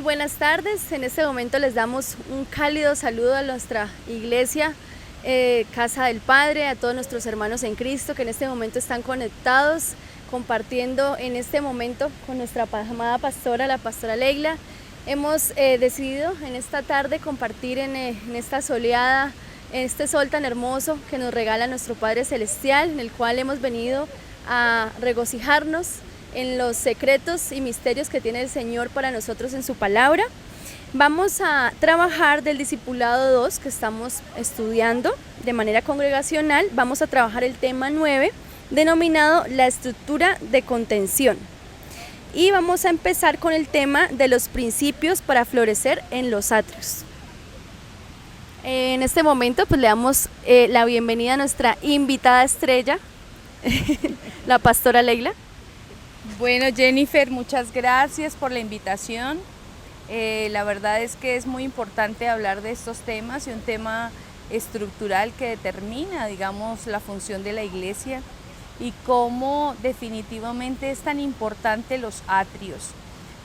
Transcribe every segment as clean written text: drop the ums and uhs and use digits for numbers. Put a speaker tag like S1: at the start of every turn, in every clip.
S1: muy buenas tardes. En este momento les damos un cálido saludo a nuestra iglesia, Casa del Padre, a todos nuestros hermanos en Cristo que en este momento están conectados, compartiendo en este momento con nuestra amada pastora, la pastora Leila. Hemos decidido en esta tarde compartir en esta soleada, en este sol tan hermoso que nos regala nuestro Padre Celestial, en el cual hemos venido a regocijarnos en los secretos y misterios que tiene el Señor para nosotros en su palabra. Vamos a trabajar del discipulado 2 que estamos estudiando de manera congregacional. Vamos a trabajar el tema 9 denominado la estructura de contención. Y vamos a empezar con el tema de los principios para florecer en los atrios. En este momento pues le damos la bienvenida a nuestra invitada estrella, la pastora Leila.
S2: Bueno, Jennifer, muchas gracias por la invitación. La verdad es que es muy importante hablar de estos temas y un tema estructural que determina, digamos, la función de la iglesia y cómo definitivamente es tan importante los atrios.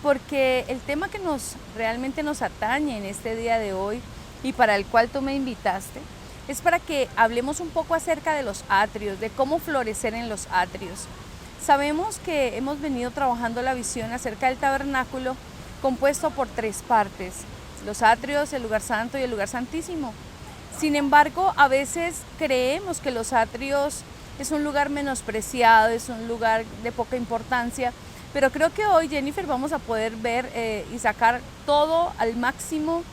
S2: Porque el tema que realmente nos atañe en este día de hoy y para el cual tú me invitaste es para que hablemos un poco acerca de los atrios, de cómo florecer en los atrios. Sabemos que hemos venido trabajando la visión acerca del tabernáculo compuesto por 3 partes, los atrios, el lugar santo y el lugar santísimo. Sin embargo, a veces creemos que los atrios es un lugar menospreciado, es un lugar de poca importancia, pero creo que hoy, Jennifer, vamos a poder ver y sacar todo al máximo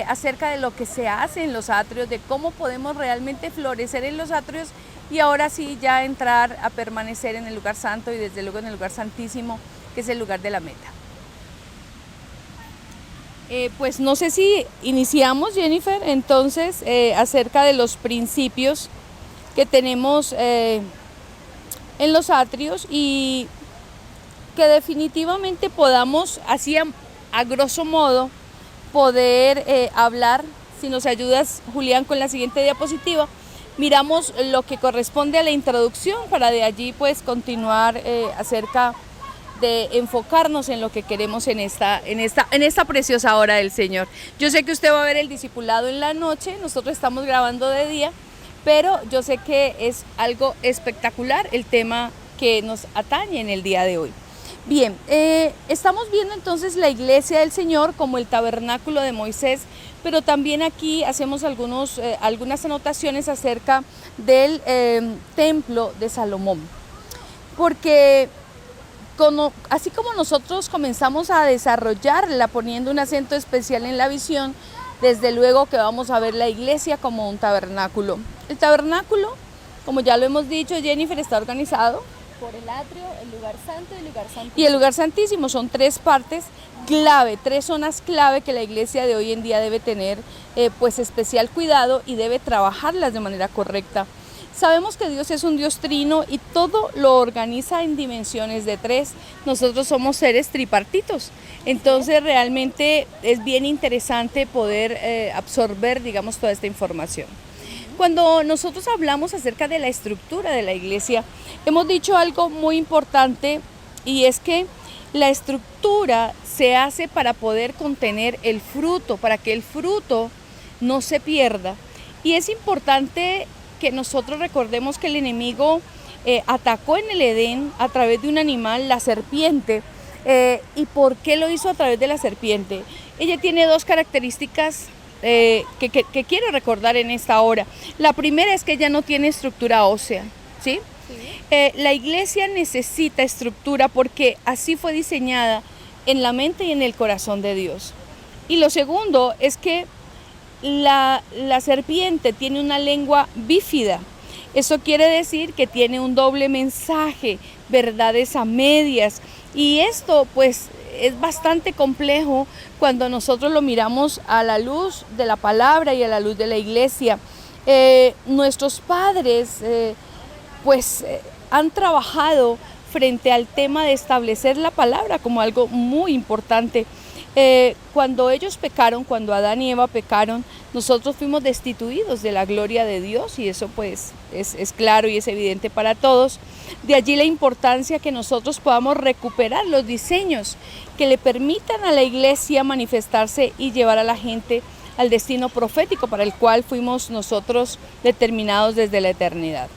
S2: acerca de lo que se hace en los atrios, de cómo podemos realmente florecer en los atrios y ahora sí ya entrar a permanecer en el lugar santo y desde luego en el lugar santísimo, que es el lugar de la meta. Pues no sé si iniciamos, Jennifer, entonces acerca de los principios que tenemos en los atrios y que definitivamente podamos, así a grosso modo, poder hablar. Si nos ayudas, Julián, con la siguiente diapositiva, miramos lo que corresponde a la introducción para de allí pues continuar acerca de enfocarnos en lo que queremos en esta preciosa hora del Señor. Yo sé que usted va a ver el discipulado en la noche, nosotros estamos grabando de día, pero yo sé que es algo espectacular el tema que nos atañe en el día de hoy. Bien, estamos viendo entonces la iglesia del Señor como el tabernáculo de Moisés, pero también aquí hacemos algunas anotaciones acerca del templo de Salomón, porque así como nosotros comenzamos a desarrollarla poniendo un acento especial en la visión, desde luego que vamos a ver la iglesia como un tabernáculo. El tabernáculo, como ya lo hemos dicho, Jennifer, está organizado
S1: por el atrio, el lugar santo y el lugar santísimo.
S2: Y el lugar santísimo son 3 partes clave, 3 zonas clave que la iglesia de hoy en día debe tener pues especial cuidado y debe trabajarlas de manera correcta. Sabemos que Dios es un Dios trino y todo lo organiza en dimensiones de 3. Nosotros somos seres tripartitos, entonces realmente es bien interesante poder absorber, digamos, toda esta información. Cuando nosotros hablamos acerca de la estructura de la iglesia, hemos dicho algo muy importante y es que la estructura se hace para poder contener el fruto, para que el fruto no se pierda. Y es importante que nosotros recordemos que el enemigo atacó en el Edén a través de un animal, la serpiente. ¿Y por qué lo hizo a través de la serpiente? Ella tiene 2 características que quiero recordar en esta hora. La primera es que ella no tiene estructura ósea, ¿sí? La iglesia necesita estructura porque así fue diseñada en la mente y en el corazón de Dios. Y lo segundo es que la serpiente tiene una lengua bífida. Eso quiere decir que tiene un doble mensaje, verdades a medias. Y esto pues es bastante complejo cuando nosotros lo miramos a la luz de la palabra y a la luz de la iglesia. Nuestros padres han trabajado frente al tema de establecer la palabra como algo muy importante. Cuando ellos pecaron, cuando Adán y Eva pecaron, nosotros fuimos destituidos de la gloria de Dios, y eso pues es claro y es evidente para todos. De allí la importancia que nosotros podamos recuperar los diseños que le permitan a la iglesia manifestarse y llevar a la gente al destino profético para el cual fuimos nosotros determinados desde la eternidad.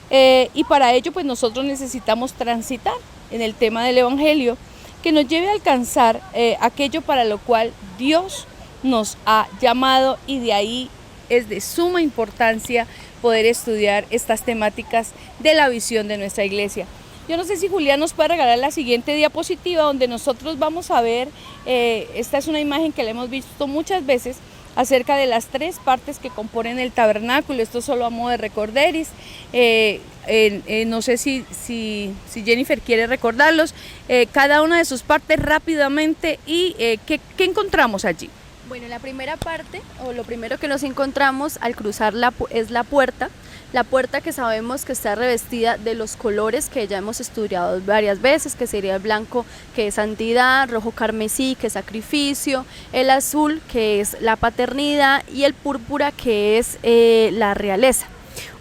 S2: Y para ello pues nosotros necesitamos transitar en el tema del Evangelio, que nos lleve a alcanzar aquello para lo cual Dios nos ha llamado, y de ahí es de suma importancia poder estudiar estas temáticas de la visión de nuestra iglesia. Yo no sé si Julián nos puede regalar la siguiente diapositiva, donde nosotros vamos a ver, esta es una imagen que la hemos visto muchas veces, acerca de las tres partes que componen el tabernáculo. Esto solo a modo de recorderis. No sé si Jennifer quiere recordarlos, cada una de sus partes rápidamente, y ¿qué encontramos allí?
S1: Bueno, la primera parte, o lo primero que nos encontramos al cruzar es la puerta que sabemos que está revestida de los colores que ya hemos estudiado varias veces, que sería el blanco, que es santidad, rojo carmesí, que es sacrificio, el azul, que es la paternidad, y el púrpura, que es la realeza.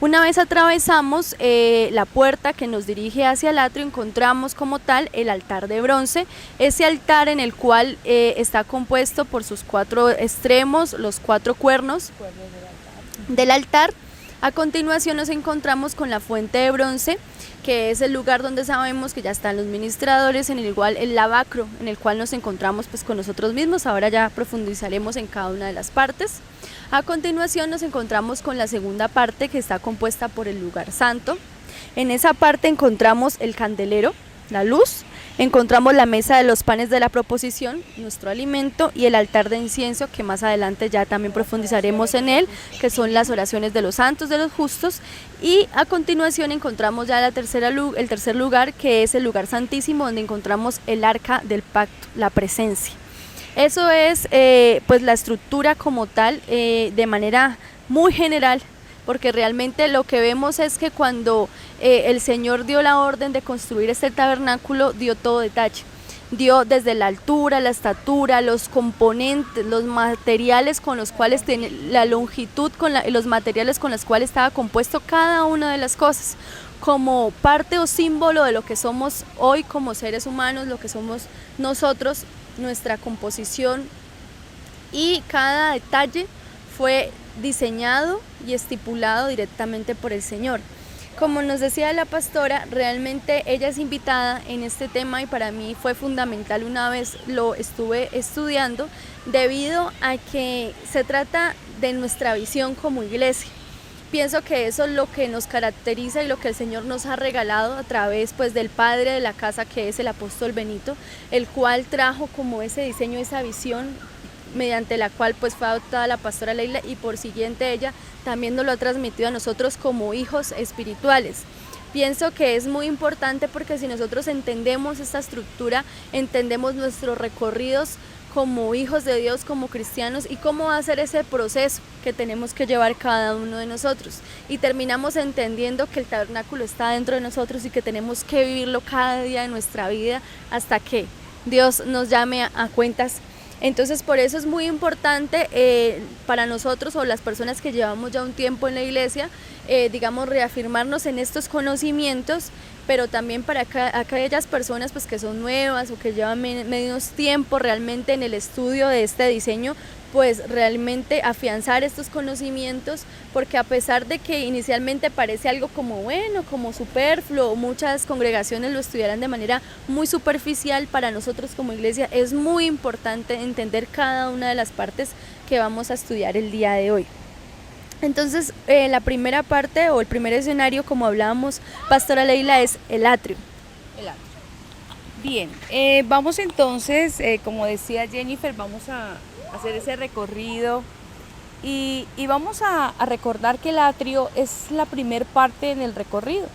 S1: Una vez atravesamos la puerta que nos dirige hacia el atrio, encontramos como tal el altar de bronce, ese altar en el cual está compuesto por sus cuatro extremos, los cuatro cuernos del altar. A continuación nos encontramos con la fuente de bronce, que es el lugar donde sabemos que ya están los ministradores, en el igual el lavacro, en el cual nos encontramos pues con nosotros mismos. Ahora ya profundizaremos en cada una de las partes. A continuación nos encontramos con la segunda parte, que está compuesta por el lugar santo. En esa parte encontramos el candelero, la luz, encontramos la mesa de los panes de la proposición, nuestro alimento, y el altar de incienso, que más adelante ya también profundizaremos en él, que son las oraciones de los santos, de los justos. Y a continuación encontramos ya el tercer lugar, que es el lugar santísimo, donde encontramos el arca del pacto, la presencia. Eso es pues la estructura como tal, de manera muy general, porque realmente lo que vemos es que cuando el Señor dio la orden de construir este tabernáculo, dio todo detalle. Dio desde la altura, la estatura, los componentes, los materiales con los cuales la longitud, los materiales con los cuales estaba compuesto cada una de las cosas, como parte o símbolo de lo que somos hoy como seres humanos, lo que somos nosotros, nuestra composición, y cada detalle fue diseñado y estipulado directamente por el Señor. Como nos decía la pastora, realmente ella es invitada en este tema, y para mí fue fundamental. Una vez lo estuve estudiando, debido a que se trata de nuestra visión como iglesia. Pienso que eso es lo que nos caracteriza y lo que el Señor nos ha regalado a través pues del padre de la casa, que es el apóstol Benito, el cual trajo como ese diseño, esa visión, mediante la cual pues fue adoptada la pastora Leila, y por siguiente ella también nos lo ha transmitido a nosotros como hijos espirituales. Pienso que es muy importante, porque si nosotros entendemos esta estructura, entendemos nuestros recorridos como hijos de Dios, como cristianos, y cómo va a ser ese proceso que tenemos que llevar cada uno de nosotros, y terminamos entendiendo que el tabernáculo está dentro de nosotros y que tenemos que vivirlo cada día de nuestra vida hasta que Dios nos llame a cuentas. Entonces por eso es muy importante para nosotros, o las personas que llevamos ya un tiempo en la iglesia, digamos, reafirmarnos en estos conocimientos, pero también para aquellas personas pues que son nuevas o que llevan menos tiempo realmente en el estudio de este diseño, pues realmente afianzar estos conocimientos, porque a pesar de que inicialmente parece algo como bueno, como superfluo, muchas congregaciones lo estudiarán de manera muy superficial, para nosotros como iglesia es muy importante entender cada una de las partes que vamos a estudiar el día de hoy. Entonces la primera parte, o el primer escenario, como hablábamos, pastora Leila, es el atrio.
S2: El atrio. Bien, vamos entonces, como decía Jennifer, vamos a hacer ese recorrido y vamos a recordar que el atrio es la primer parte en el recorrido,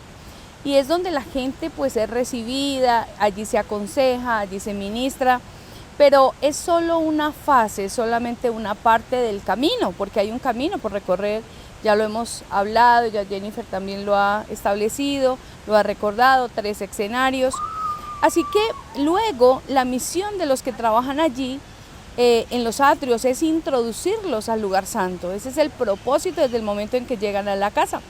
S2: y es donde la gente pues es recibida, allí se aconseja, allí se ministra, pero es solo una fase, solamente una parte del camino, porque hay un camino por recorrer. Ya lo hemos hablado, ya Jennifer también lo ha establecido, lo ha recordado, 3 escenarios. Así que luego la misión de los que trabajan allí en los atrios es introducirlos al lugar santo. Ese es el propósito desde el momento en que llegan a la casa.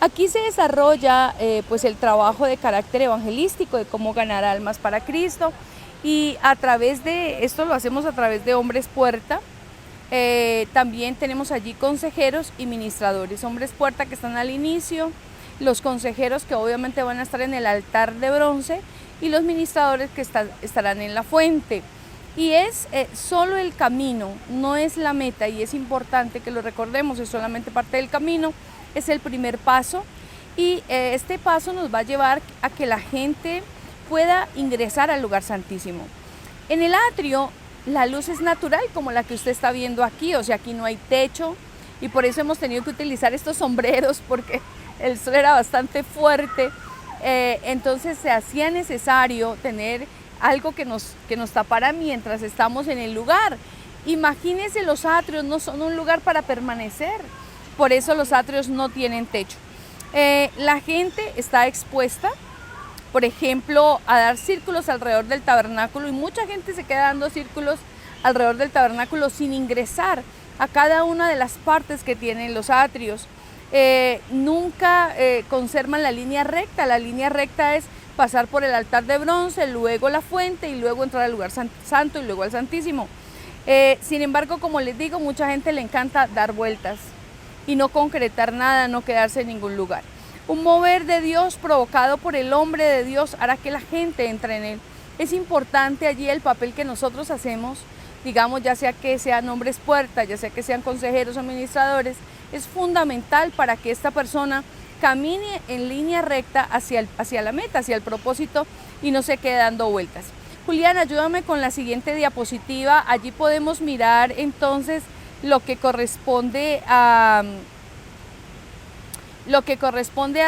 S2: Aquí se desarrolla pues el trabajo de carácter evangelístico, de cómo ganar almas para Cristo, y a través de esto lo hacemos a través de Hombres Puerta. También tenemos allí consejeros y ministradores. Hombres Puerta que están al inicio, los consejeros que obviamente van a estar en el altar de bronce y los ministradores que estarán en la fuente. Y es solo el camino, no es la meta, y es importante que lo recordemos, es solamente parte del camino, es el primer paso, y este paso nos va a llevar a que la gente pueda ingresar al lugar santísimo. En el atrio la luz es natural, como la que usted está viendo aquí, o sea, aquí no hay techo, y por eso hemos tenido que utilizar estos sombreros, porque el sol era bastante fuerte, entonces se hacía necesario tener algo que nos tapara mientras estamos en el lugar. Imagínense, los atrios no son un lugar para permanecer, por eso los atrios no tienen techo. La gente está expuesta, por ejemplo, a dar círculos alrededor del tabernáculo, y mucha gente se queda dando círculos alrededor del tabernáculo sin ingresar a cada una de las partes que tienen los atrios. Nunca conservan la línea recta. La línea recta es pasar por el altar de bronce, luego la fuente y luego entrar al lugar santo y luego al Santísimo. Sin embargo, como les digo, mucha gente le encanta dar vueltas y no concretar nada, no quedarse en ningún lugar. Un mover de Dios provocado por el hombre de Dios hará que la gente entre en él. Es importante allí el papel que nosotros hacemos, digamos, ya sea que sean hombres puertas, ya sea que sean consejeros o administradores, es fundamental para que esta persona camine en línea recta hacia la meta, hacia el propósito, y no se quede dando vueltas. Julián, ayúdame con la siguiente diapositiva. Allí podemos mirar entonces lo que corresponde al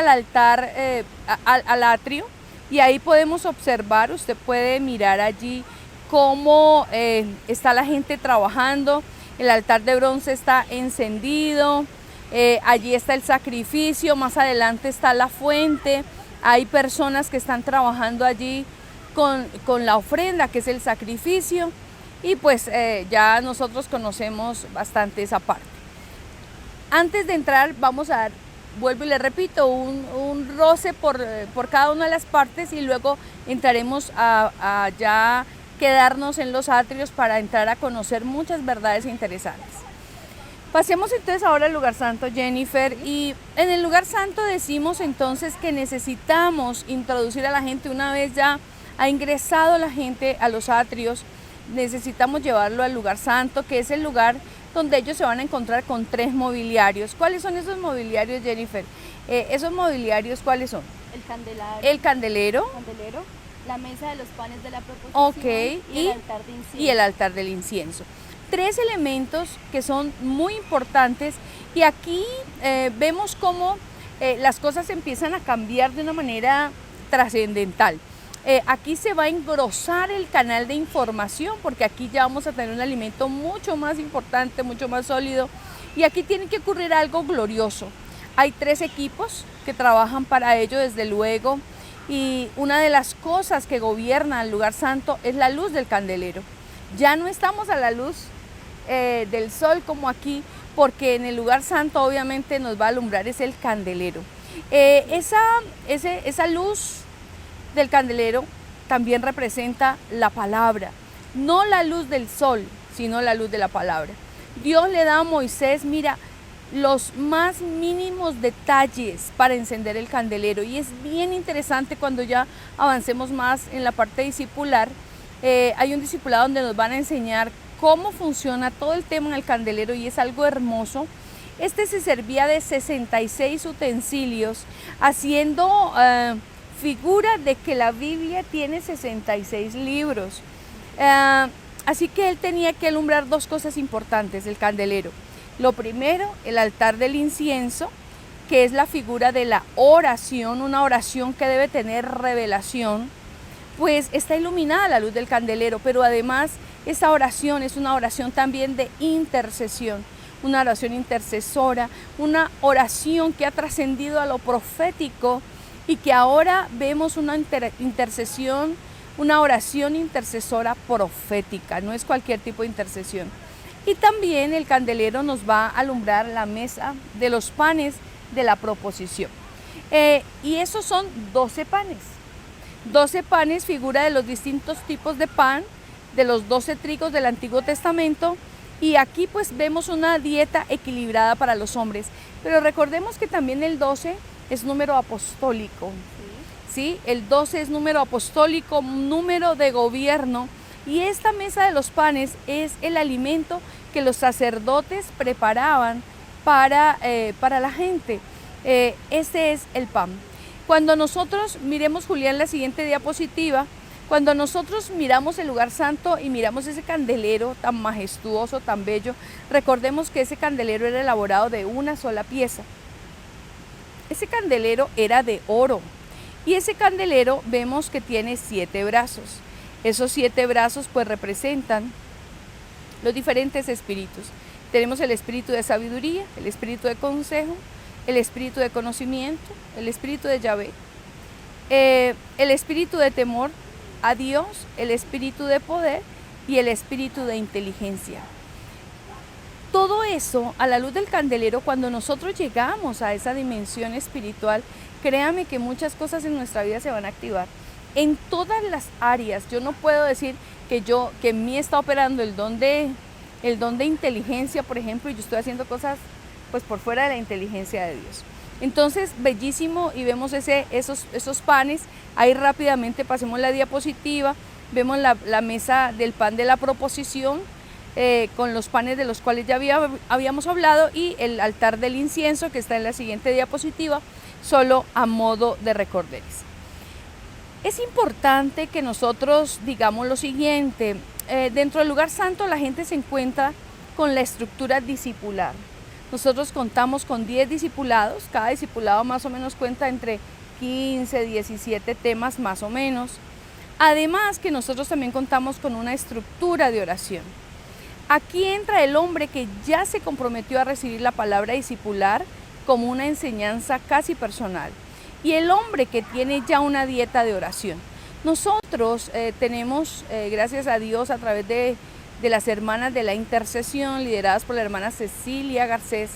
S2: altar, al atrio, y ahí podemos observar, usted puede mirar allí cómo está la gente trabajando. El altar de bronce está encendido, allí está el sacrificio, más adelante está la fuente, hay personas que están trabajando allí con la ofrenda, que es el sacrificio, y pues ya nosotros conocemos bastante esa parte. Antes de entrar vamos a dar, vuelvo y le repito, un roce por cada una de las partes, y luego entraremos a ya quedarnos en los atrios para entrar a conocer muchas verdades interesantes. Pasemos entonces ahora al lugar santo, Jennifer, y en el lugar santo decimos entonces que necesitamos introducir a la gente. Una vez ya ha ingresado la gente a los atrios, necesitamos llevarlo al lugar santo, que es el lugar donde ellos se van a encontrar con 3 mobiliarios. ¿Cuáles son esos mobiliarios, Jennifer? ¿Esos mobiliarios cuáles son?
S1: El
S2: candelero,
S1: la mesa de los panes de la proposición,
S2: okay,
S1: y el altar de incienso.
S2: Y el altar del incienso. 3 elementos que son muy importantes, y aquí vemos cómo las cosas empiezan a cambiar de una manera trascendental. Aquí se va a engrosar el canal de información, porque aquí ya vamos a tener un alimento mucho más importante, mucho más sólido, y aquí tiene que ocurrir algo glorioso. Hay 3 equipos que trabajan para ello, desde luego, y una de las cosas que gobierna el lugar santo es la luz del candelero. Ya no estamos a la luz del sol como aquí, porque en el lugar santo obviamente nos va a alumbrar es el candelero. Esa luz del candelero también representa la palabra, no la luz del sol, sino la luz de la palabra. Dios le da a Moisés, mira, los más mínimos detalles para encender el candelero, y es bien interesante cuando ya avancemos más en la parte discipular. Hay un discipulado donde nos van a enseñar cómo funciona todo el tema del candelero, y es algo hermoso. Este se servía de 66 utensilios, haciendo figura de que la Biblia tiene 66 libros. Así que él tenía que alumbrar 2 cosas importantes del candelero. Lo primero, el altar del incienso, que es la figura de la oración, una oración que debe tener revelación, pues está iluminada la luz del candelero, pero además esa oración es una oración también de intercesión, una oración intercesora, una oración que ha trascendido a lo profético, y que ahora vemos una intercesión una oración intercesora profética, no es cualquier tipo de intercesión. Y también el candelero nos va a alumbrar la mesa de los panes de la proposición. Y esos son 12 panes. 12 panes, figura de los distintos tipos de pan, de los 12 trigos del Antiguo Testamento. Y aquí pues vemos una dieta equilibrada para los hombres. Pero recordemos que también el 12 es número apostólico. ¿Sí? El 12 es número apostólico, número de gobierno. Y esta mesa de los panes es el alimento que los sacerdotes preparaban para la gente. Este es el pan. Cuando nosotros, miremos Julián la siguiente diapositiva, cuando nosotros miramos el lugar santo y miramos ese candelero tan majestuoso, tan bello, recordemos que ese candelero era elaborado de una sola pieza. Ese candelero era de oro y ese candelero vemos que tiene 7 brazos. Esos 7 brazos pues representan los diferentes espíritus. Tenemos el espíritu de sabiduría, el espíritu de consejo, el espíritu de conocimiento, el espíritu de Yahvé, el espíritu de temor a Dios, el espíritu de poder y el espíritu de inteligencia. Todo eso a la luz del candelero, cuando nosotros llegamos a esa dimensión espiritual, créame que muchas cosas en nuestra vida se van a activar. En todas las áreas, yo no puedo decir que en mí está operando el don de inteligencia, por ejemplo, y yo estoy haciendo cosas pues por fuera de la inteligencia de Dios. Entonces, bellísimo, y vemos esos panes. Ahí rápidamente pasemos la diapositiva, vemos la mesa del pan de la proposición, con los panes de los cuales ya habíamos hablado, y el altar del incienso que está en la siguiente diapositiva, solo a modo de recorderis. Es importante que nosotros digamos lo siguiente: dentro del lugar santo la gente se encuentra con la estructura discipular. Nosotros contamos con 10 discipulados, cada discipulado más o menos cuenta entre 15, 17 temas más o menos. Además que nosotros también contamos con una estructura de oración. Aquí entra el hombre que ya se comprometió a recibir la palabra discipular como una enseñanza casi personal, y el hombre que tiene ya una dieta de oración. Nosotros tenemos, gracias a Dios, a través de las hermanas de la intercesión, lideradas por la hermana Cecilia Garcés,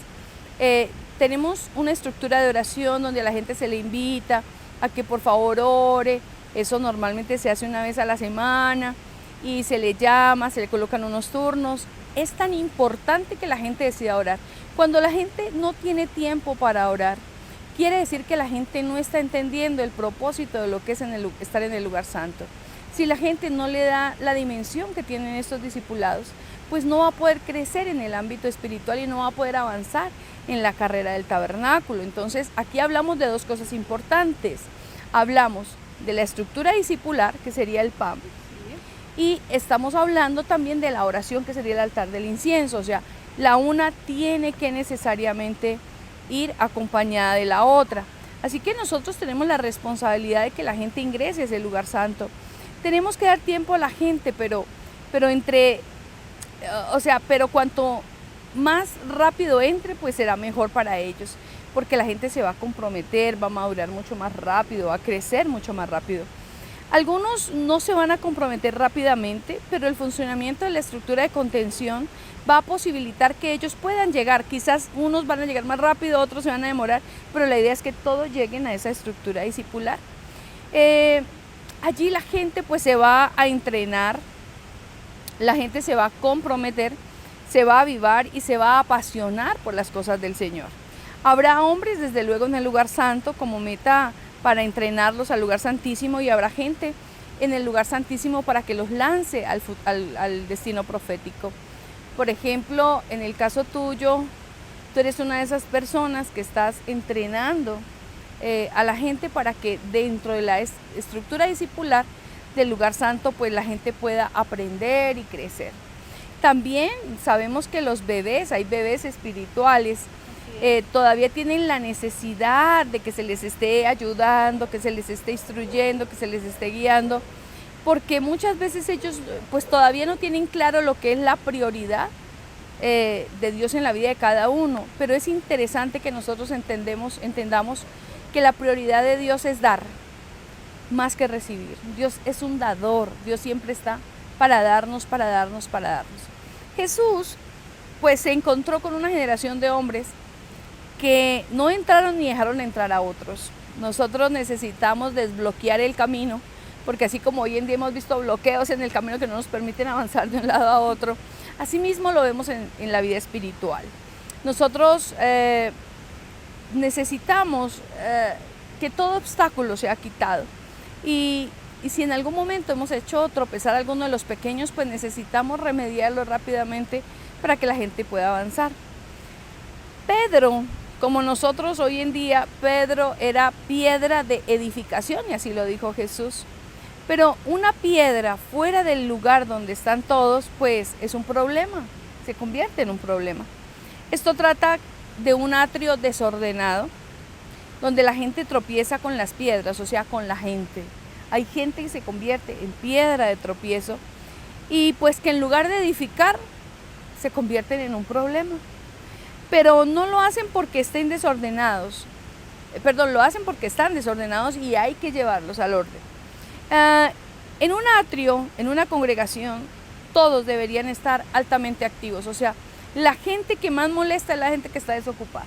S2: tenemos una estructura de oración donde a la gente se le invita a que por favor ore. Eso normalmente se hace una vez a la semana y se le llama, se le colocan unos turnos. Es tan importante que la gente decida orar. Cuando la gente no tiene tiempo para orar, quiere decir que la gente no está entendiendo el propósito de lo que es estar en el lugar santo. Si la gente no le da la dimensión que tienen estos discipulados, pues no va a poder crecer en el ámbito espiritual y no va a poder avanzar en la carrera del tabernáculo. Entonces, aquí hablamos de 2 cosas importantes. Hablamos de la estructura discipular, que sería el pan, y estamos hablando también de la oración, que sería el altar del incienso. O sea, la una tiene que necesariamente ir acompañada de la otra. Así que nosotros tenemos la responsabilidad de que la gente ingrese a ese lugar santo. Tenemos que dar tiempo a la gente, pero cuanto más rápido entre, pues será mejor para ellos, porque la gente se va a comprometer, va a madurar mucho más rápido, va a crecer mucho más rápido. Algunos no se van a comprometer rápidamente, pero el funcionamiento de la estructura de contención va a posibilitar que ellos puedan llegar. Quizás unos van a llegar más rápido, otros se van a demorar, pero la idea es que todos lleguen a esa estructura discipular. Allí la gente pues se va a entrenar, la gente se va a comprometer, se va a avivar y se va a apasionar por las cosas del Señor. Habrá hombres desde luego en el lugar santo como meta para entrenarlos al lugar santísimo, y habrá gente en el lugar santísimo para que los lance al destino profético. Por ejemplo, en el caso tuyo, tú eres una de esas personas que estás entrenando a la gente para que dentro de la estructura discipular del lugar santo pues la gente pueda aprender y crecer. También sabemos que los bebés, hay bebés espirituales, todavía tienen la necesidad de que se les esté ayudando, que se les esté instruyendo, que se les esté guiando, porque muchas veces ellos pues todavía no tienen claro lo que es la prioridad de Dios en la vida de cada uno. Pero es interesante que nosotros entendamos que la prioridad de Dios es dar. más que recibir. Dios es un dador, Dios siempre está para darnos, para darnos, para darnos. Jesús pues se encontró con una generación de hombres que no entraron ni dejaron entrar a otros. Nosotros necesitamos desbloquear el camino, porque así como hoy en día hemos visto bloqueos en el camino que no nos permiten avanzar de un lado a otro, así mismo lo vemos en la vida espiritual. Nosotros necesitamos que todo obstáculo sea quitado, y si en algún momento hemos hecho tropezar a alguno de los pequeños, pues necesitamos remediarlo rápidamente para que la gente pueda avanzar. Pedro, como nosotros hoy en día, Pedro era piedra de edificación, y así lo dijo Jesús. Pero una piedra fuera del lugar donde están todos, pues es un problema, se convierte en un problema. Esto trata de un atrio desordenado, donde la gente tropieza con las piedras, o sea, con la gente. Hay gente que se convierte en piedra de tropiezo, y pues que en lugar de edificar, se convierten en un problema. Pero no lo hacen porque estén desordenados, lo hacen porque están desordenados y hay que llevarlos al orden. En un atrio, en una congregación, todos deberían estar altamente activos, o sea, la gente que más molesta es la gente que está desocupada.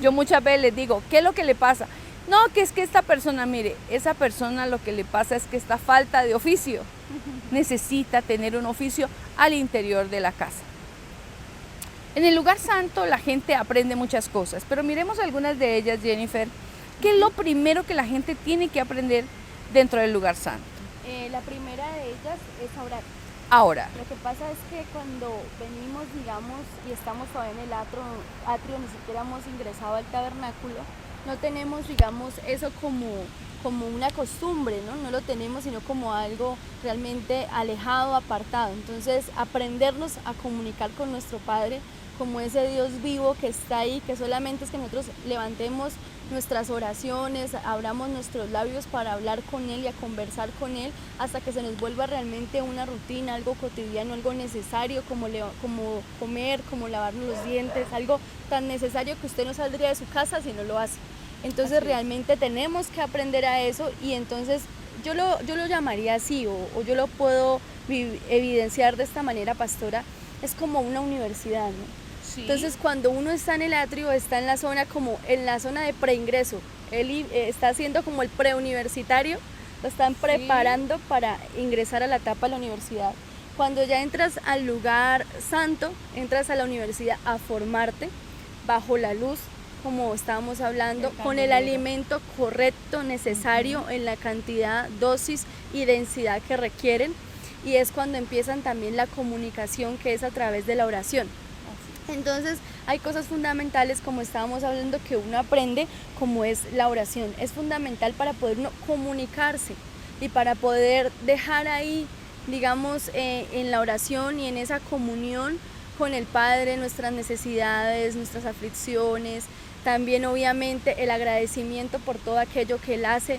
S2: Yo muchas veces les digo, ¿qué es lo que le pasa? No, que es que esta persona, mire, esa persona lo que le pasa es que está falta de oficio, necesita tener un oficio al interior de la casa. En el lugar santo la gente aprende muchas cosas, pero miremos algunas de ellas, Jennifer. ¿Qué es lo primero que la gente tiene que aprender dentro del lugar santo?
S1: La primera de ellas es orar.
S2: Ahora.
S1: Lo que pasa es que cuando venimos, digamos, y estamos todavía en el atrio, ni siquiera hemos ingresado al tabernáculo, no tenemos, digamos, eso como una costumbre, ¿no? No lo tenemos, sino como algo realmente alejado, apartado. Entonces, aprendernos a comunicar con nuestro Padre como ese Dios vivo que está ahí, que solamente es que nosotros levantemos nuestras oraciones, abramos nuestros labios para hablar con Él y a conversar con Él, hasta que se nos vuelva realmente una rutina, algo cotidiano, algo necesario, como comer, como lavarnos los dientes, algo tan necesario que usted no saldría de su casa si no lo hace. Entonces realmente tenemos que aprender a eso, y entonces yo lo llamaría así, o yo lo puedo evidenciar de esta manera, pastora, es como una universidad, ¿no? Sí. Entonces cuando uno está en el atrio, está en la zona de preingreso, él está haciendo como el preuniversitario, lo están preparando para ingresar a la etapa de la universidad. Cuando ya entras al lugar santo, entras a la universidad a formarte bajo la luz, como estábamos hablando, con el alimento correcto, necesario, en la cantidad, dosis y densidad que requieren, y es cuando empiezan también la comunicación, que es a través de la oración. Entonces hay cosas fundamentales, como estábamos hablando, que uno aprende, como es la oración. Es fundamental para poder uno comunicarse y para poder dejar ahí, digamos, en la oración y en esa comunión con el Padre, nuestras necesidades, nuestras aflicciones, también obviamente el agradecimiento por todo aquello que Él hace.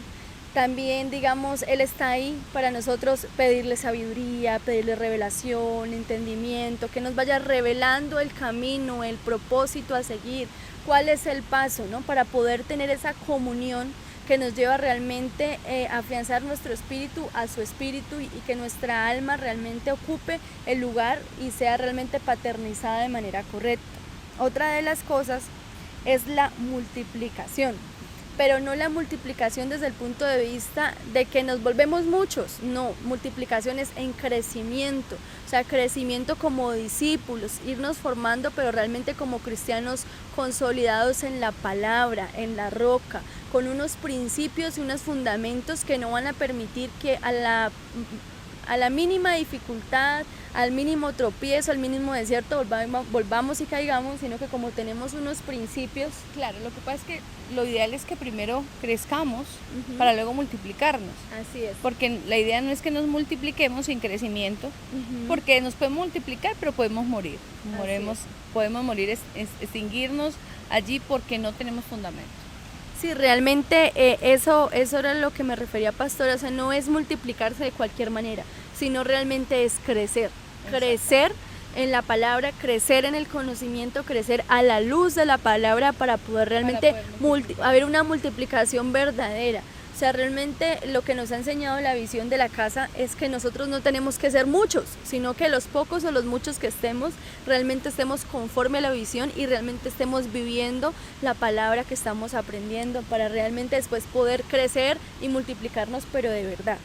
S1: También, digamos, Él está ahí para nosotros pedirle sabiduría, pedirle revelación, entendimiento, que nos vaya revelando el camino, el propósito a seguir, cuál es el paso, ¿no? Para poder tener esa comunión que nos lleva realmente a afianzar nuestro espíritu a su espíritu, y que nuestra alma realmente ocupe el lugar y sea realmente paternizada de manera correcta. Otra de las cosas es la multiplicación, pero no la multiplicación desde el punto de vista de que nos volvemos muchos, no, multiplicación es en crecimiento, o sea, crecimiento como discípulos, irnos formando, pero realmente como cristianos consolidados en la palabra, en la roca, con unos principios y unos fundamentos que no van a permitir que a la mínima dificultad, al mínimo tropiezo, al mínimo desierto volvamos y caigamos, sino que como tenemos unos principios.
S2: Claro, lo que pasa es que lo ideal es que primero crezcamos para luego multiplicarnos.
S1: Así es.
S2: Porque la idea no es que nos multipliquemos sin crecimiento, porque nos podemos multiplicar, pero podemos morir. Podemos morir, extinguirnos allí porque no tenemos fundamento.
S1: Sí, realmente eso era a lo que me refería, pastora, o sea, no es multiplicarse de cualquier manera, sino realmente es crecer, crecer en la palabra, crecer en el conocimiento, crecer a la luz de la palabra, para poder realmente haber una multiplicación verdadera. O sea, realmente lo que nos ha enseñado la visión de la casa es que nosotros no tenemos que ser muchos, sino que los pocos o los muchos que estemos, realmente estemos conforme a la visión y realmente estemos viviendo la palabra que estamos aprendiendo para realmente después poder crecer y multiplicarnos, pero de verdad.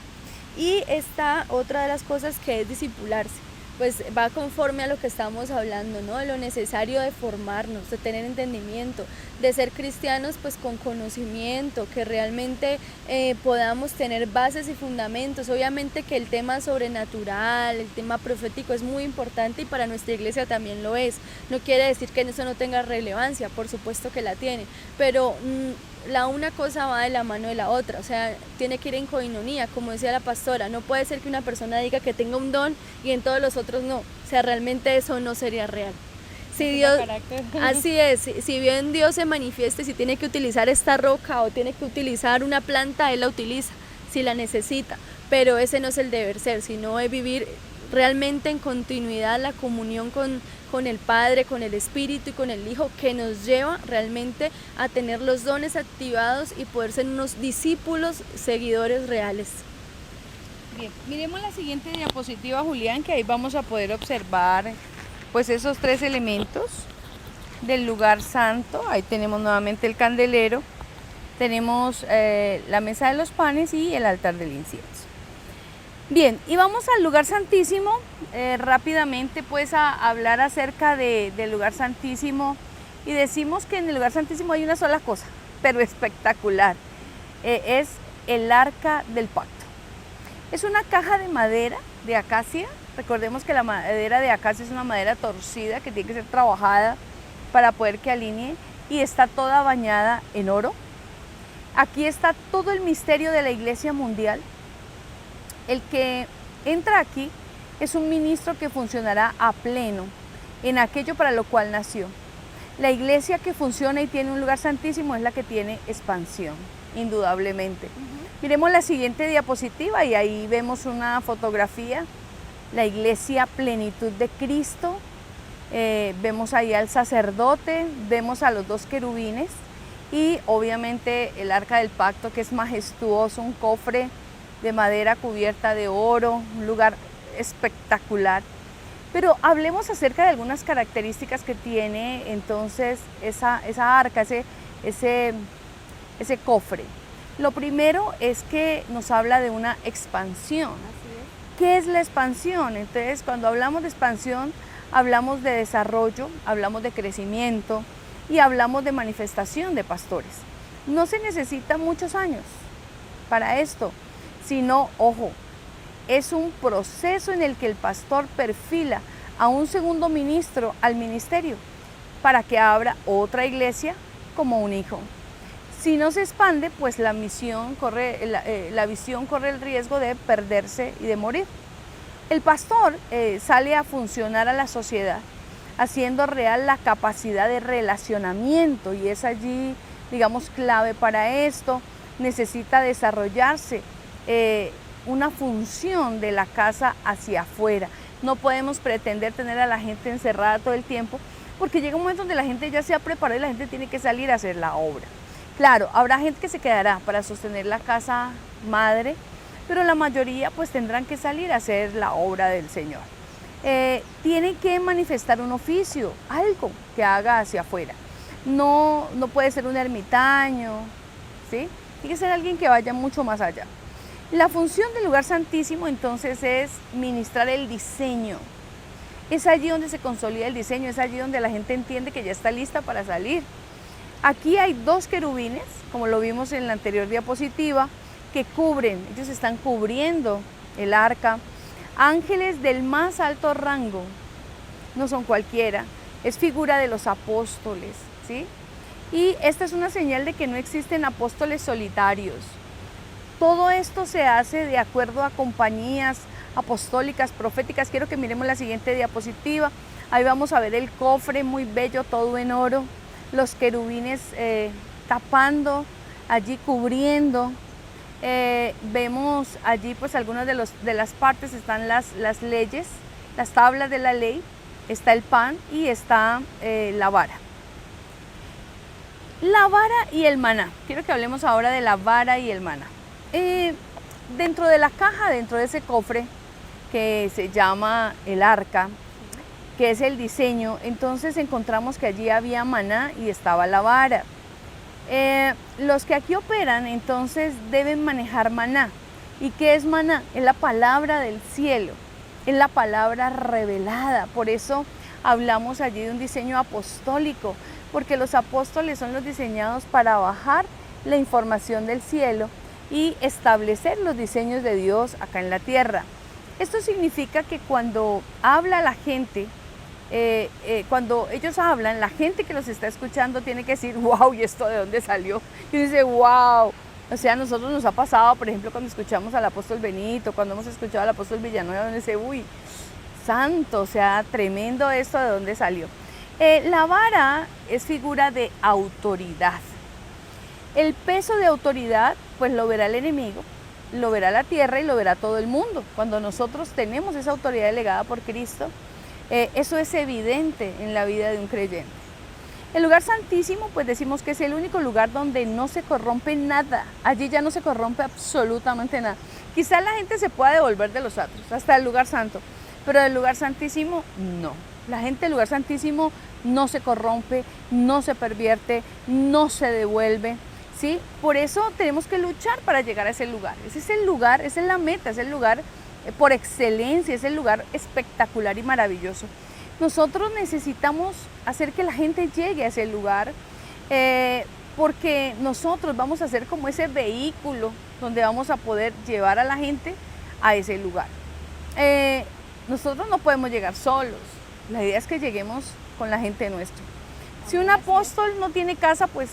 S1: Y está otra de las cosas que es discipularse, pues va conforme a lo que estamos hablando, ¿no? De lo necesario de formarnos, de tener entendimiento, de ser cristianos pues con conocimiento, que realmente podamos tener bases y fundamentos. Obviamente que el tema sobrenatural, el tema profético es muy importante y para nuestra iglesia también lo es. No quiere decir que eso no tenga relevancia, por supuesto que la tiene, pero la una cosa va de la mano de la otra, o sea, tiene que ir en coinonía, como decía la pastora. No puede ser que una persona diga que tenga un don y en todos los otros no, o sea, realmente eso no sería real. Si Dios, así es, si bien Dios se manifieste, si tiene que utilizar esta roca o tiene que utilizar una planta, Él la utiliza, si la necesita, pero ese no es el deber ser, sino es vivir realmente en continuidad la comunión con el Padre, con el Espíritu y con el Hijo, que nos lleva realmente a tener los dones activados y poder ser unos discípulos, seguidores reales.
S2: Bien, miremos la siguiente diapositiva, Julián, que ahí vamos a poder observar pues esos tres elementos del lugar santo. Ahí tenemos nuevamente el candelero, tenemos la mesa de los panes y el altar del incienso. Bien, y vamos al lugar santísimo, rápidamente pues a hablar acerca del lugar santísimo, y decimos que en el lugar santísimo hay una sola cosa, pero espectacular, es el arca del pacto. Es una caja de madera de acacia. Recordemos que la madera de acacia es una madera torcida que tiene que ser trabajada para poder que alinee, y está toda bañada en oro. Aquí está todo el misterio de la Iglesia mundial. El que entra aquí es un ministro que funcionará a pleno en aquello para lo cual nació. La iglesia que funciona y tiene un lugar santísimo es la que tiene expansión, indudablemente. Miremos la siguiente diapositiva y ahí vemos una fotografía, la iglesia plenitud de Cristo. Vemos ahí al sacerdote, vemos a los dos querubines y obviamente el arca del pacto, que es majestuoso, un cofre de madera cubierta de oro, un lugar espectacular. Pero hablemos acerca de algunas características que tiene entonces esa arca, ese cofre. Lo primero es que nos habla de una expansión. ¿Qué es la expansión? Entonces, cuando hablamos de expansión, hablamos de desarrollo, hablamos de crecimiento y hablamos de manifestación de pastores. No se necesitan muchos años para esto, sino, ojo, es un proceso en el que el pastor perfila a un segundo ministro al ministerio para que abra otra iglesia como un hijo. Si no se expande, pues la visión corre el riesgo de perderse y de morir. El pastor sale a funcionar a la sociedad, haciendo real la capacidad de relacionamiento, y es allí, digamos, clave para esto. Necesita desarrollarse una función de la casa hacia afuera. No podemos pretender tener a la gente encerrada todo el tiempo, porque llega un momento donde la gente ya se ha preparado y la gente tiene que salir a hacer la obra. Claro, habrá gente que se quedará para sostener la casa madre, pero la mayoría pues tendrán que salir a hacer la obra del Señor. Tiene que manifestar un oficio, algo que haga hacia afuera. No puede ser un ermitaño, ¿sí? Tiene que ser alguien que vaya mucho más allá. La función del lugar santísimo entonces es ministrar el diseño. Es allí donde se consolida el diseño, es allí donde la gente entiende que ya está lista para salir. Aquí hay dos querubines, como lo vimos en la anterior diapositiva, que cubren, ellos están cubriendo el arca. Ángeles del más alto rango, no son cualquiera, es figura de los apóstoles, ¿sí? Y esta es una señal de que no existen apóstoles solitarios. Todo esto se hace de acuerdo a compañías apostólicas, proféticas. Quiero que miremos la siguiente diapositiva. Ahí vamos a ver el cofre muy bello, todo en oro. Los querubines tapando, allí cubriendo. Vemos allí pues algunas de las partes, están las leyes, las tablas de la ley, está el pan y está la vara. La vara y el maná. Quiero que hablemos ahora de la vara y el maná. Dentro de la caja, dentro de ese cofre que se llama el arca, que es el diseño, entonces encontramos que allí había maná y estaba la vara. Los que aquí operan entonces deben manejar maná. ¿Y qué es maná? Es la palabra del cielo, es la palabra revelada. Por eso hablamos allí de un diseño apostólico, porque los apóstoles son los diseñados para bajar la información del cielo y establecer los diseños de Dios acá en la tierra. Esto significa que cuando habla la gente, cuando ellos hablan, la gente que los está escuchando tiene que decir, wow, ¿y esto de dónde salió? Y dice, wow. O sea, a nosotros nos ha pasado, por ejemplo, cuando escuchamos al apóstol Benito, cuando hemos escuchado al apóstol Villanueva, donde dice, uy, santo, o sea, tremendo esto de dónde salió. La vara es figura de autoridad. El peso de autoridad, pues lo verá el enemigo, lo verá la tierra y lo verá todo el mundo. Cuando nosotros tenemos esa autoridad delegada por Cristo, eso es evidente en la vida de un creyente. El lugar santísimo, pues decimos que es el único lugar donde no se corrompe nada. Allí ya no se corrompe absolutamente nada. Quizás la gente se pueda devolver de los atrios, hasta el lugar santo, pero del lugar santísimo, no. La gente del lugar santísimo no se corrompe, no se pervierte, no se devuelve, ¿sí? Por eso tenemos que luchar para llegar a ese lugar. Ese es el lugar, esa es la meta, es el lugar por excelencia, es el lugar espectacular y maravilloso. Nosotros necesitamos hacer que la gente llegue a ese lugar, porque nosotros vamos a ser como ese vehículo donde vamos a poder llevar a la gente a ese lugar. Nosotros no podemos llegar solos, la idea es que lleguemos con la gente nuestra. Si un apóstol no tiene casa, pues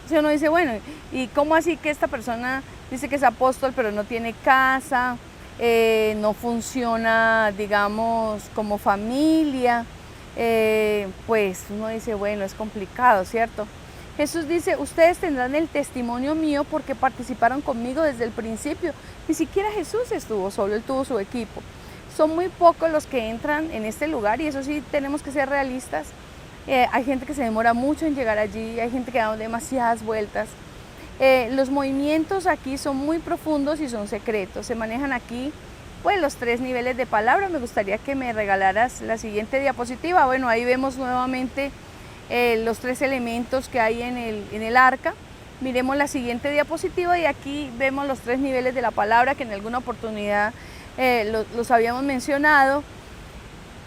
S2: si uno dice, bueno, ¿y cómo así que esta persona dice que es apóstol pero no tiene casa? No funciona, digamos, como familia, pues uno dice, bueno, es complicado, ¿cierto? Jesús dice, ustedes tendrán el testimonio mío porque participaron conmigo desde el principio. Ni siquiera Jesús estuvo solo, él tuvo su equipo. Son muy pocos los que entran en este lugar y eso sí tenemos que ser realistas. Hay gente que se demora mucho en llegar allí, hay gente que da demasiadas vueltas. Los movimientos aquí son muy profundos y son secretos. Se manejan aquí pues los 3 niveles de palabra. Me gustaría que me regalaras la siguiente diapositiva. Bueno, ahí vemos nuevamente los 3 elementos que hay en el arca. Miremos la siguiente diapositiva y aquí vemos los 3 niveles de la palabra que en alguna oportunidad los habíamos mencionado.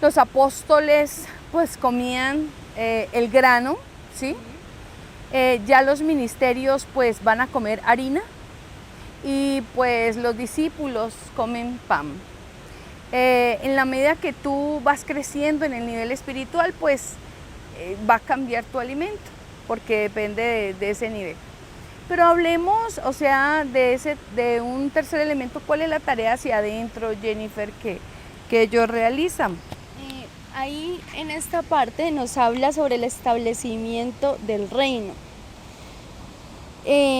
S2: Los apóstoles pues comían el grano, ¿sí? Ya los ministerios pues van a comer harina y pues los discípulos comen pan. En la medida que tú vas creciendo en el nivel espiritual, pues va a cambiar tu alimento, porque depende de ese nivel. Pero hablemos, o sea, de un tercer elemento. ¿Cuál es la tarea hacia adentro, Jennifer, que ellos realizan?
S1: Ahí en esta parte nos habla sobre el establecimiento del reino.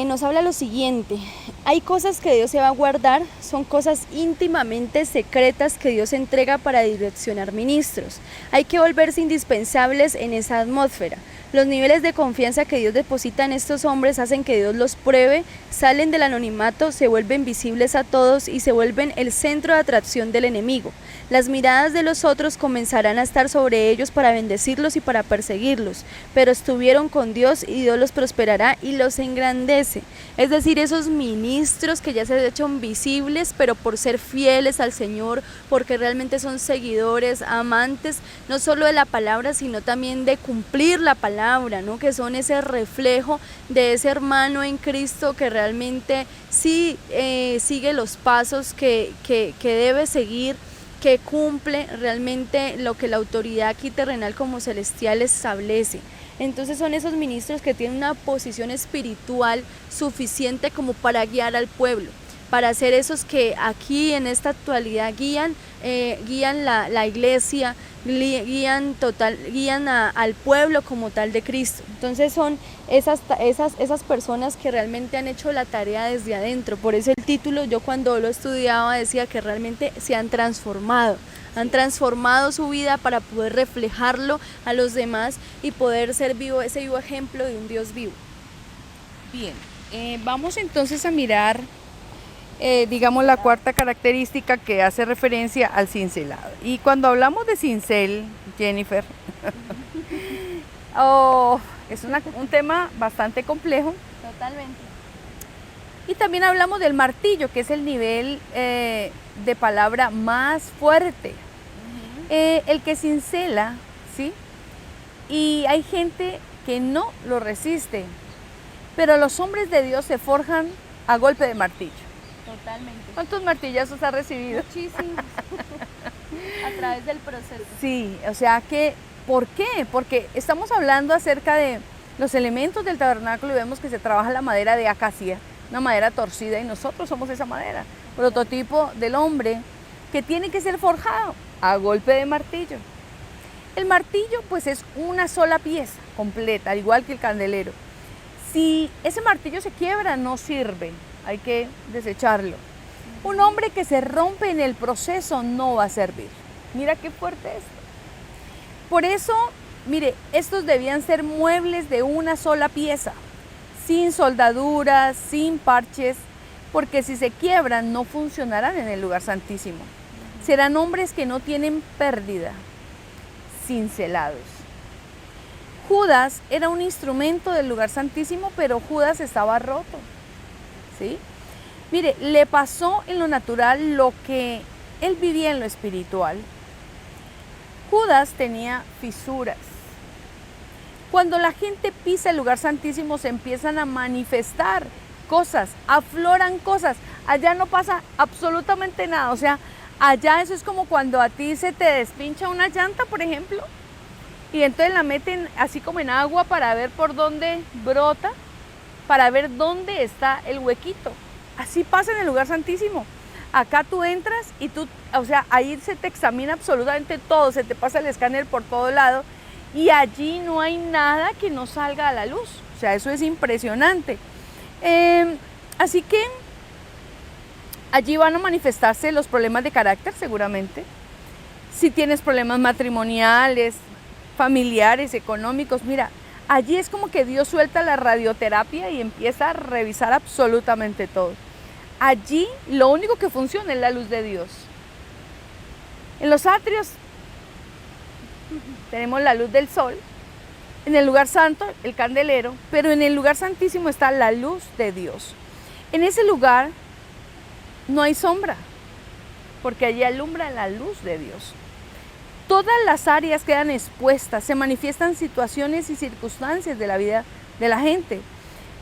S1: Nos habla lo siguiente: hay cosas que Dios se va a guardar, son cosas íntimamente secretas que Dios entrega para direccionar ministros. Hay que volverse indispensables en esa atmósfera. Los niveles de confianza que Dios deposita en estos hombres hacen que Dios los pruebe, salen del anonimato, se vuelven visibles a todos y se vuelven el centro de atracción del enemigo. Las miradas de los otros comenzarán a estar sobre ellos para bendecirlos y para perseguirlos, pero estuvieron con Dios y Dios los prosperará y los engrandece. Es decir, esos ministros que ya se han hecho visibles, pero por ser fieles al Señor, porque realmente son seguidores, amantes, no solo de la palabra, sino también de cumplir la palabra, ¿no? Que son ese reflejo de ese hermano en Cristo que realmente sí sigue los pasos que debe seguir, que cumple realmente lo que la autoridad aquí terrenal como celestial establece. Entonces son esos ministros que tienen una posición espiritual suficiente como para guiar al pueblo, para ser esos que aquí en esta actualidad guían la iglesia, guían al pueblo como tal de Cristo. Entonces son esas personas que realmente han hecho la tarea desde adentro. Por eso el título, yo cuando lo estudiaba decía que realmente se han transformado su vida para poder reflejarlo a los demás y poder ser ese vivo ejemplo de un Dios vivo.
S2: Bien, Vamos entonces a mirar, digamos, la cuarta característica que hace referencia al cincelado. Y cuando hablamos de cincel, Jennifer, es un tema bastante complejo.
S1: Totalmente.
S2: Y también hablamos del martillo, que es el nivel de palabra más fuerte. El que cincela, ¿sí? Y hay gente que no lo resiste, pero los hombres de Dios se forjan a golpe de martillo.
S1: Totalmente.
S2: ¿Cuántos martillazos ha recibido?
S1: Muchísimos. A través del proceso.
S2: Sí, o sea que, ¿por qué? Porque estamos hablando acerca de los elementos del tabernáculo y vemos que se trabaja la madera de acacia, una madera torcida, y nosotros somos esa madera, prototipo del hombre que tiene que ser forjado a golpe de martillo. El martillo pues es una sola pieza completa, al igual que el candelero. Si ese martillo se quiebra, no sirve, hay que desecharlo. Un hombre que se rompe en el proceso no va a servir. Mira qué fuerte es. Por eso, mire, estos debían ser muebles de una sola pieza, sin soldaduras, sin parches, porque si se quiebran no funcionarán en el lugar santísimo. Serán hombres que no tienen pérdida, cincelados. Judas era un instrumento del lugar santísimo, pero Judas estaba roto, ¿sí? Mire, le pasó en lo natural lo que él vivía en lo espiritual. Judas tenía fisuras. Cuando la gente pisa el lugar santísimo se empiezan a manifestar cosas, afloran cosas. Allá no pasa absolutamente nada. O sea, allá eso es como cuando a ti se te despincha una llanta, por ejemplo, y entonces la meten así como en agua para ver por dónde brota, para ver dónde está el huequito. Así pasa en el lugar santísimo. Acá tú entras y tú, o sea, ahí se te examina absolutamente todo, se te pasa el escáner por todo lado y allí no hay nada que no salga a la luz. O sea, eso es impresionante. Así que allí van a manifestarse los problemas de carácter seguramente. Si tienes problemas matrimoniales, familiares, económicos, mira, allí es como que Dios suelta la radioterapia y empieza a revisar absolutamente todo. Allí lo único que funciona es la luz de Dios. En los atrios tenemos la luz del sol, en el lugar santo el candelero, pero en el lugar santísimo está la luz de Dios. En ese lugar no hay sombra, porque allí alumbra la luz de Dios. Todas las áreas quedan expuestas, se manifiestan situaciones y circunstancias de la vida de la gente.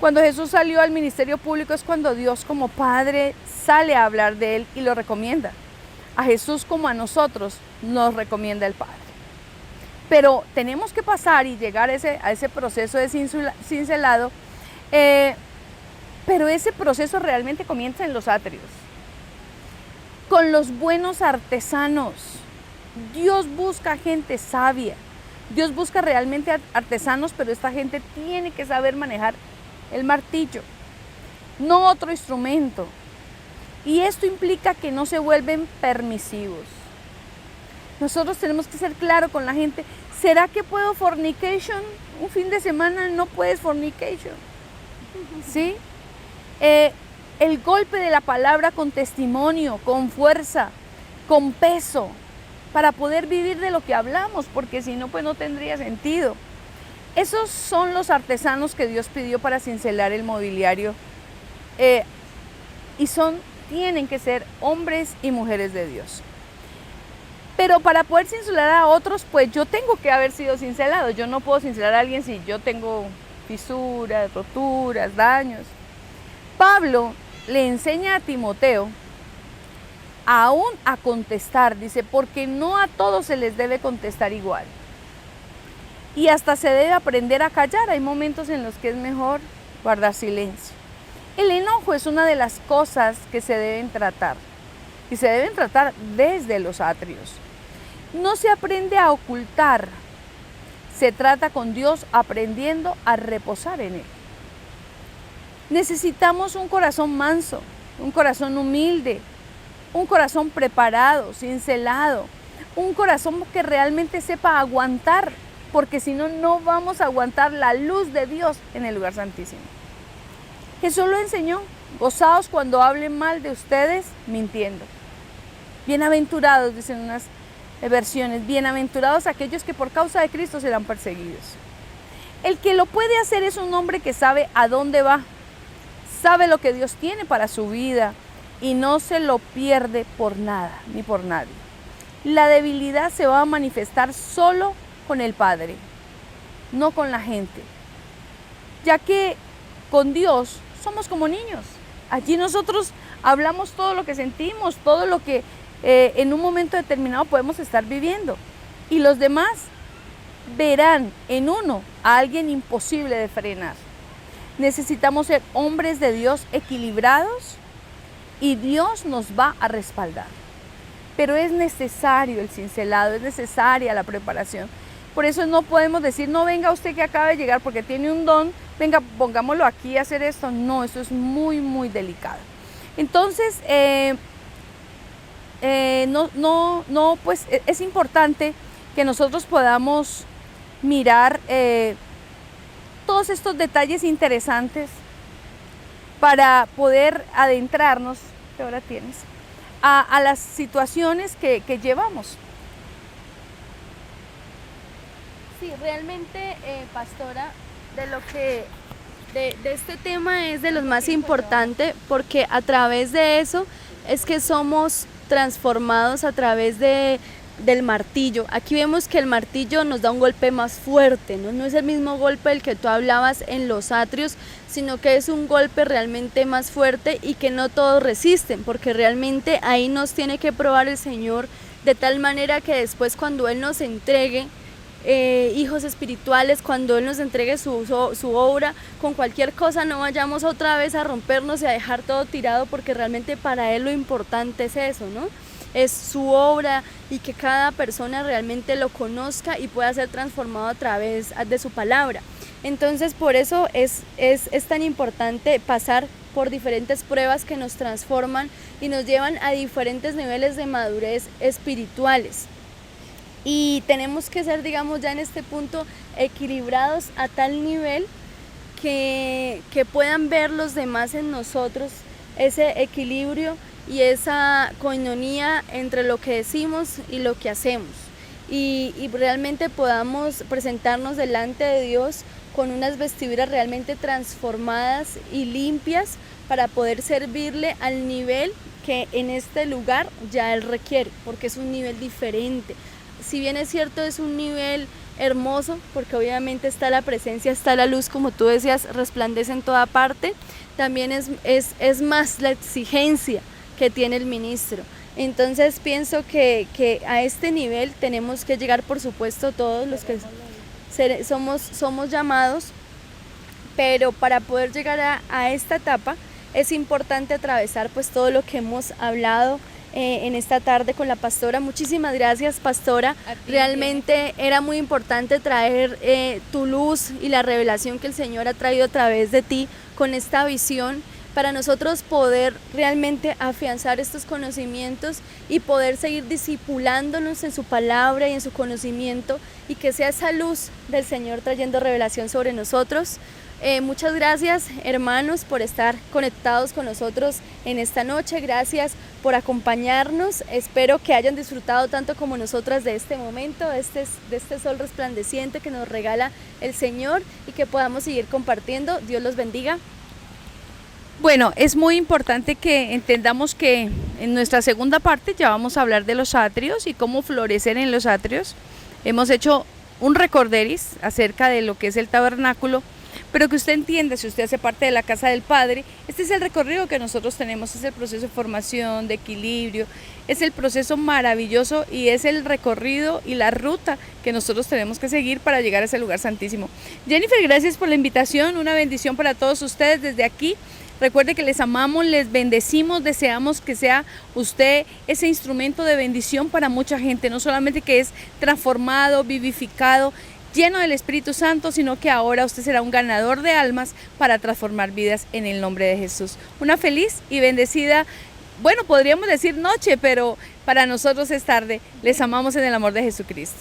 S2: Cuando Jesús salió al ministerio público es cuando Dios como Padre sale a hablar de Él y lo recomienda. A Jesús como a nosotros nos recomienda el Padre. Pero tenemos que pasar y llegar a ese proceso de cincelado, pero ese proceso realmente comienza en los atrios, con los buenos artesanos. Dios busca gente sabia, Dios busca realmente artesanos, pero esta gente tiene que saber manejar el martillo, no otro instrumento. Y esto implica que no se vuelven permisivos. Nosotros tenemos que ser claros con la gente. ¿Será que puedo fornication? Un fin de semana no puedes fornication. ¿Sí? El golpe de la palabra con testimonio, con fuerza, con peso, para poder vivir de lo que hablamos, porque si no, pues no tendría sentido. Esos son los artesanos que Dios pidió para cincelar el mobiliario, y tienen que ser hombres y mujeres de Dios. Pero para poder cincelar a otros, pues yo tengo que haber sido cincelado. Yo no puedo cincelar a alguien si yo tengo fisuras, roturas, daños. Pablo le enseña a Timoteo aún a contestar, dice, porque no a todos se les debe contestar igual. Y hasta se debe aprender a callar. Hay momentos en los que es mejor guardar silencio. El enojo es una de las cosas que se deben tratar. Y se deben tratar desde los atrios. No se aprende a ocultar. Se trata con Dios aprendiendo a reposar en Él. Necesitamos un corazón manso, un corazón humilde, un corazón preparado, cincelado, un corazón que realmente sepa aguantar, porque si no, no vamos a aguantar la luz de Dios en el lugar santísimo. Jesús lo enseñó: gozaos cuando hablen mal de ustedes mintiendo. Bienaventurados, dicen unas versiones, bienaventurados aquellos que por causa de Cristo serán perseguidos. El que lo puede hacer es un hombre que sabe a dónde va, sabe lo que Dios tiene para su vida y no se lo pierde por nada ni por nadie. La debilidad se va a manifestar solo con el Padre, no con la gente, ya que con Dios somos como niños. Allí nosotros hablamos todo lo que sentimos, todo lo que en un momento determinado podemos estar viviendo, y los demás verán en uno a alguien imposible de frenar. Necesitamos ser hombres de Dios equilibrados y Dios nos va a respaldar. Pero es necesario el cincelado, es necesaria la preparación. Por eso no podemos decir: no, venga usted que acaba de llegar porque tiene un don, venga, pongámoslo aquí a hacer esto. No, eso es muy, muy delicado. Entonces, pues es importante que nosotros podamos mirar todos estos detalles interesantes para poder adentrarnos, ¿qué hora tienes?, a las situaciones que llevamos.
S1: Sí, realmente, pastora, de este tema es de los más importante, porque a través de eso es que somos transformados a través del martillo. Aquí vemos que el martillo nos da un golpe más fuerte, ¿no? No es el mismo golpe del que tú hablabas en los atrios, sino que es un golpe realmente más fuerte y que no todos resisten, porque realmente ahí nos tiene que probar el Señor de tal manera que después, cuando Él nos entregue hijos espirituales, cuando Él nos entregue su obra, con cualquier cosa no vayamos otra vez a rompernos y a dejar todo tirado, porque realmente para Él lo importante es eso, ¿no? Es su obra, y que cada persona realmente lo conozca y pueda ser transformado a través de su palabra. Entonces, por eso es tan importante pasar por diferentes pruebas que nos transforman y nos llevan a diferentes niveles de madurez espirituales. Y tenemos que ser, digamos, ya en este punto equilibrados a tal nivel que puedan ver los demás en nosotros ese equilibrio y esa coinonía entre lo que decimos y lo que hacemos. Y realmente podamos presentarnos delante de Dios con unas vestiduras realmente transformadas y limpias para poder servirle al nivel que en este lugar ya Él requiere, porque es un nivel diferente. Si bien es cierto, es un nivel hermoso, porque obviamente está la presencia, está la luz, como tú decías, resplandece en toda parte, también es más la exigencia que tiene el ministro. Entonces pienso que a este nivel tenemos que llegar, por supuesto, todos los que somos llamados, pero para poder llegar a esta etapa es importante atravesar pues todo lo que hemos hablado en esta tarde con la pastora. Muchísimas gracias, pastora. Realmente era muy importante traer tu luz y la revelación que el Señor ha traído a través de ti con esta visión, para nosotros poder realmente afianzar estos conocimientos y poder seguir discipulándonos en su palabra y en su conocimiento, y que sea esa luz del Señor trayendo revelación sobre nosotros. Muchas gracias, hermanos, por estar conectados con nosotros en esta noche. Gracias por acompañarnos. Espero que hayan disfrutado tanto como nosotras de este momento, de este sol resplandeciente que nos regala el Señor, y que podamos seguir compartiendo. Dios los bendiga.
S2: Bueno, es muy importante que entendamos que en nuestra segunda parte ya vamos a hablar de los atrios y cómo florecer en los atrios. Hemos hecho un recorderis acerca de lo que es el tabernáculo, pero que usted entienda, si usted hace parte de la casa del Padre, este es el recorrido que nosotros tenemos, es el proceso de formación, de equilibrio, es el proceso maravilloso y es el recorrido y la ruta que nosotros tenemos que seguir para llegar a ese lugar santísimo. Jennifer, gracias por la invitación, una bendición para todos ustedes desde aquí. Recuerde que les amamos, les bendecimos, deseamos que sea usted ese instrumento de bendición para mucha gente, no solamente que es transformado, vivificado, lleno del Espíritu Santo, sino que ahora usted será un ganador de almas para transformar vidas en el nombre de Jesús. Una feliz y bendecida, bueno, podríamos decir noche, pero para nosotros es tarde. Les amamos en el amor de Jesucristo.